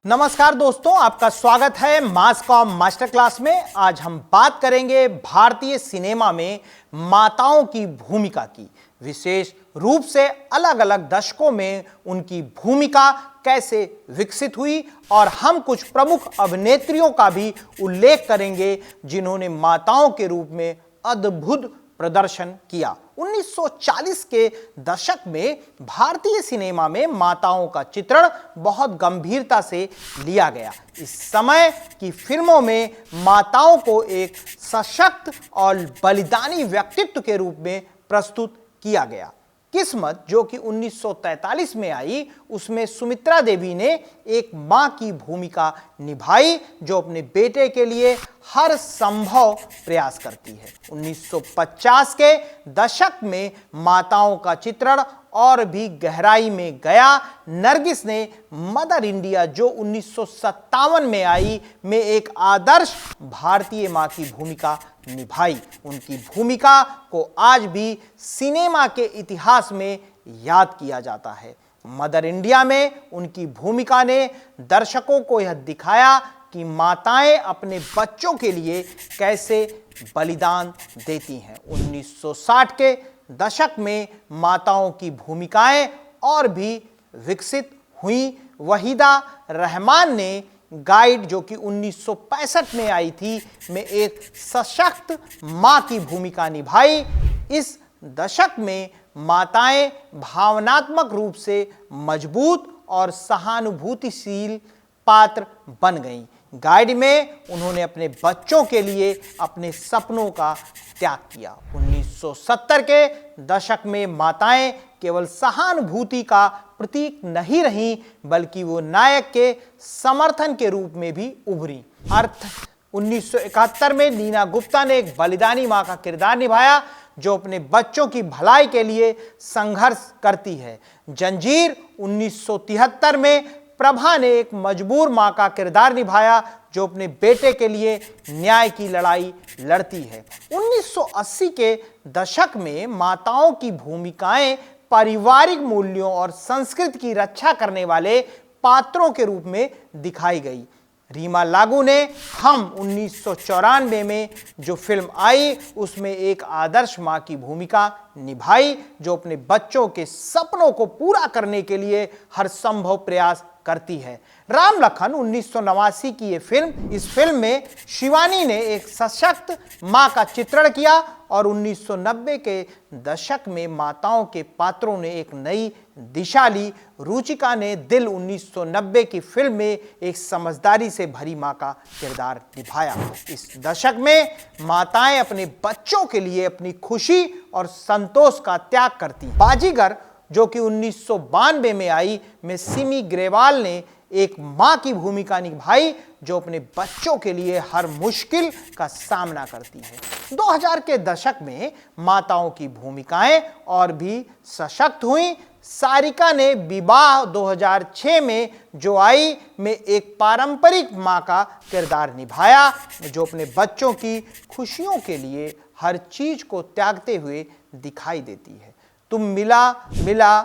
नमस्कार दोस्तों, आपका स्वागत है मास कॉम मास्टर क्लास में। आज हम बात करेंगे भारतीय सिनेमा में माताओं की भूमिका की, विशेष रूप से अलग अलग दशकों में उनकी भूमिका कैसे विकसित हुई और हम कुछ प्रमुख अभिनेत्रियों का भी उल्लेख करेंगे जिन्होंने माताओं के रूप में अद्भुत प्रदर्शन किया। 1940 के दशक में भारतीय सिनेमा में माताओं का चित्रण बहुत गंभीरता से लिया गया। इस समय की फिल्मों में माताओं को एक सशक्त और बलिदानी व्यक्तित्व के रूप में प्रस्तुत किया गया। किस्मत जो कि 1943 में आई, उसमें सुमित्रा देवी ने एक मां की भूमिका निभाई जो अपने बेटे के लिए हर संभव प्रयास करती है। 1950 के दशक में माताओं का चित्रण और भी गहराई में गया। नरगिस ने मदर इंडिया जो 1957 में आई में एक आदर्श भारतीय मां की भूमिका निभाई। उनकी भूमिका को आज भी सिनेमा के इतिहास में याद किया जाता है। मदर इंडिया में उनकी भूमिका ने दर्शकों को यह दिखाया कि माताएं अपने बच्चों के लिए कैसे बलिदान देती हैं। 1960 के दशक में माताओं की भूमिकाएं और भी विकसित हुई। वहीदा रहमान ने गाइड जो कि 1965 में आई थी में एक सशक्त मां की भूमिका निभाई। इस दशक में माताएं भावनात्मक रूप से मजबूत और सहानुभूतिशील पात्र बन गईं। गाइड में उन्होंने अपने बच्चों के लिए अपने सपनों का त्याग किया। 1970 के दशक में माताएं केवल सहानुभूति का प्रतीक नहीं रहीं, बल्कि वो नायक के समर्थन के रूप में भी उभरी। अर्थ 1971 में नीना गुप्ता ने एक बलिदानी मां का किरदार निभाया जो अपने बच्चों की भलाई के लिए संघर्ष करती है। जंजीर 1973 में प्रभा ने एक मजबूर मां का किरदार निभाया जो अपने बेटे के लिए न्याय की लड़ाई लड़ती है। 1980 के दशक में माताओं की भूमिकाएं पारिवारिक मूल्यों और संस्कृति की रक्षा करने वाले पात्रों के रूप में दिखाई गई। रीमा लागू ने हम 1994 में जो फिल्म आई उसमें एक आदर्श मां की भूमिका निभाई जो अपने बच्चों के सपनों को पूरा करने के लिए हर संभव प्रयास करती है। राम लखन 1989 की ये फिल्म, इस फिल्म में शिवानी ने एक सशक्त मां का चित्रण किया और 1990 के दशक में माताओं के पात्रों ने एक नई दिशा ली। रुचिका ने दिल 1990 की फिल्म में एक समझदारी से भरी मां का किरदार निभाया। इस दशक में माताएं अपने बच्चों के लिए अपनी खुशी और संतोष का त्याग करती हैं। बाजीगर जो कि 1992 में आई में सिमी ग्रेवाल ने एक मां की भूमिका निभाई जो अपने बच्चों के लिए हर मुश्किल का सामना करती है। 2000 के दशक में माताओं की भूमिकाएं और भी सशक्त हुई। सारिका ने विवाह 2006 में जो आई में एक पारंपरिक मां का किरदार निभाया जो अपने बच्चों की खुशियों के लिए हर चीज को त्यागते हुए दिखाई देती है। तुम मिला मिला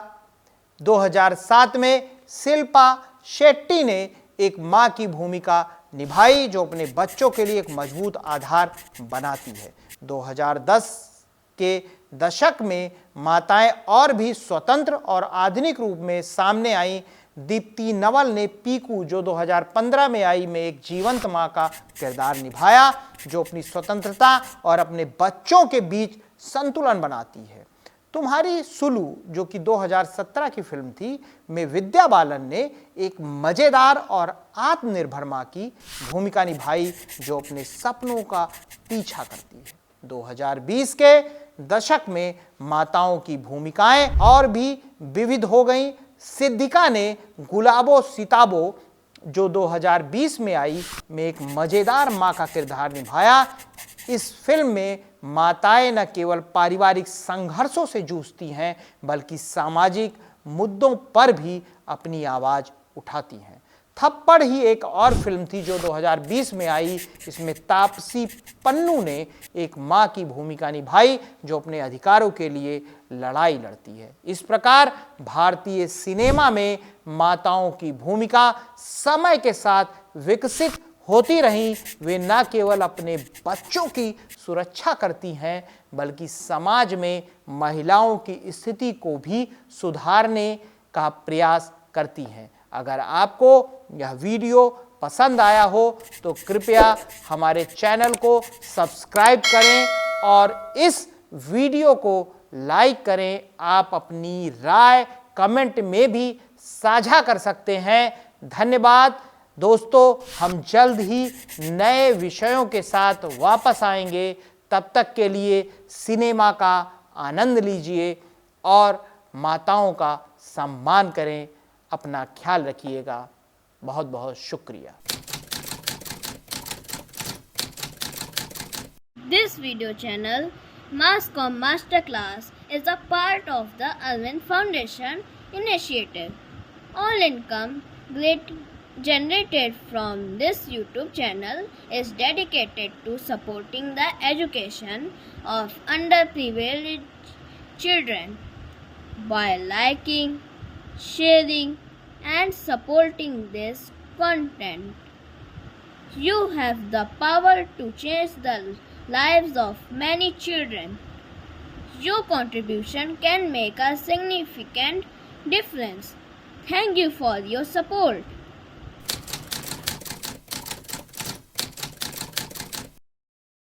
2007 में शिल्पा शेट्टी ने एक मां की भूमिका निभाई जो अपने बच्चों के लिए एक मजबूत आधार बनाती है। 2010 के दशक में माताएं और भी स्वतंत्र और आधुनिक रूप में सामने आई। दीप्ति नवल ने पीकू जो 2015 में आई में एक जीवंत मां का किरदार निभाया जो अपनी स्वतंत्रता और अपने बच्चों के बीच संतुलन बनाती है। तुम्हारी सुलू जो कि 2017 की फिल्म थी में विद्या बालन ने एक मजेदार और आत्मनिर्भर मां की भूमिका निभाई जो अपने सपनों का पीछा करती है। 2020 के दशक में माताओं की भूमिकाएं और भी विविध हो गईं। सिद्धिका ने गुलाबो सिताबो जो 2020 में आई में एक मजेदार मां का किरदार निभाया। इस फिल्म में माताएं न केवल पारिवारिक संघर्षों से जूझती हैं बल्कि सामाजिक मुद्दों पर भी अपनी आवाज उठाती हैं। थप्पड़ ही एक और फिल्म थी जो 2020 में आई। इसमें तापसी पन्नू ने एक मां की भूमिका निभाई जो अपने अधिकारों के लिए लड़ाई लड़ती है। इस प्रकार भारतीय सिनेमा में माताओं की भूमिका समय के साथ विकसित होती रही। वे न केवल अपने बच्चों की सुरक्षा करती हैं बल्कि समाज में महिलाओं की स्थिति को भी सुधारने का प्रयास करती हैं। अगर आपको यह वीडियो पसंद आया हो तो कृपया हमारे चैनल को सब्सक्राइब करें और इस वीडियो को लाइक करें। आप अपनी राय कमेंट में भी साझा कर सकते हैं। धन्यवाद दोस्तों, हम जल्द ही नए विषयों के साथ वापस आएंगे। तब तक के लिए सिनेमा का आनंद लीजिए और माताओं का सम्मान करें। अपना ख्याल रखिएगा। बहुत बहुत शुक्रिया। This video channel, MassCom Masterclass, is a part of the Alvin Foundation initiative. All income generated from this YouTube channel is dedicated to supporting the education of underprivileged children. By liking, sharing, and supporting this content, you have the power to change the lives of many children. Your contribution can make a significant difference. Thank you for your support.